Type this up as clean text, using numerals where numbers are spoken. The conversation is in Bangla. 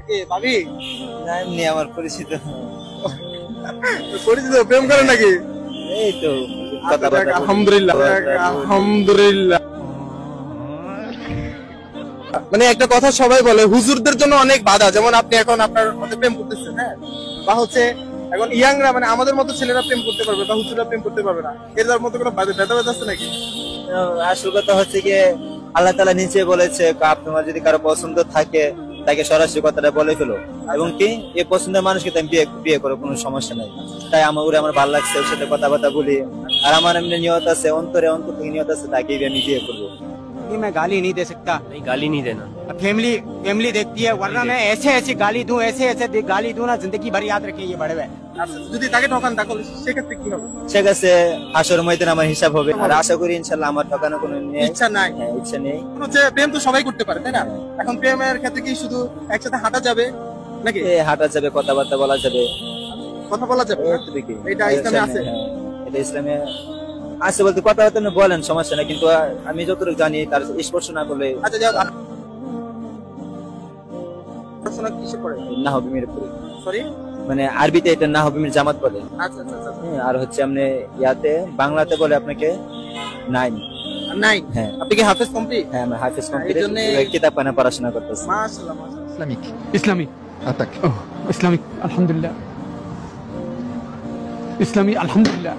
কে ভাবি? না এমনি আমার পরিচিত। পরিচিত প্রেম করেন নাকি? এই তো আলহামদুলিল্লাহ আলহামদুলিল্লাহ। মানে একটা কথা সবাই বলে হুজুরদের জন্য অনেক বাধা, যেমন আপনি এখন আপনার মধ্যে প্রেম করতেছেন, হ্যাঁ, বা হচ্ছে এখন ইয়াংরা মানে আমাদের মতো ছেলেরা প্রেম করতে পারবে বা হুজুররা প্রেম করতে পারবে না, এর মতো কোনো ভেদাভেদ আছে নাকি? আসল কথা হচ্ছে কি আল্লাহ তাআলা নিচে বলেছে তোমার যদি কারো পছন্দ থাকে তাকে সরাসরি কথাটা বলে ফেলো, এবং কি এই পছন্দের মানুষকে তুমি বিয়ে করো, কোনো সমস্যা নাই। তাই আমার ভালো লাগছে, ওর সাথে কথাবার্তা বলি, আর আমার এমনি নিয়ত আছে, অন্তর থেকে নিয়ত আছে তাকে আমি বিয়ে করবো। मैं गाली नहीं दे सकता। नहीं, गाली नहीं देना। फैमिली देखती है, वरना मैं ऐसे गाली दूं, ऐसे गाली दूं ना, जिंदगी भर याद रखे ये बड़े। আচ্ছা, যদি তাকে ঠকান তাহলে সেক্ষেত্রে কি হবে? ঠিক আছে, হাসর ময়দানে আমার হিসাব হবে, আর আশা করি ইনশাআল্লাহ আমার ঠকানো কোনো ইচ্ছা নাই। ইচ্ছা নেই। হচ্ছে প্রেম তো সবাই করতে পারে, তাই না? এখন প্রেমের ক্ষেত্রে কি শুধু একসাথে হাঁটা যাবে নাকি? হাঁটা যাবে, কথাবার্তা বলা যাবে, কথা বলা যাবে, এটা ইসলামে আছে? এটা ইসলামে আছে বলতে কথাবার্তা বলেন, সমস্যা নাই, কিন্তু আমি যতটুকু জানি তার স্পর্শ না করলে। আচ্ছা যাও, পড়াশোনা কিসে পড়ে? না হবে মিরপুরে, সরি মানে আরবিতে এটা না হবে মির জামাত বলে। আচ্ছা আচ্ছা আচ্ছা। আর হচ্ছে আপনি ইয়াতে বাংলাতে বলে আপনাকে 9। হ্যাঁ। আপনি কি হাফেজ কমপ্লিট? হ্যাঁ আমি হাফেজ কমপ্লিট, এইজন্যে কিতাব পানে পড়াশোনা করতেছি। মাশাআল্লাহ মাশাআল্লাহ। ইসলামিক আতাক ইসলামিক আলহামদুলিল্লাহ ইসলামী আলহামদুলিল্লাহ।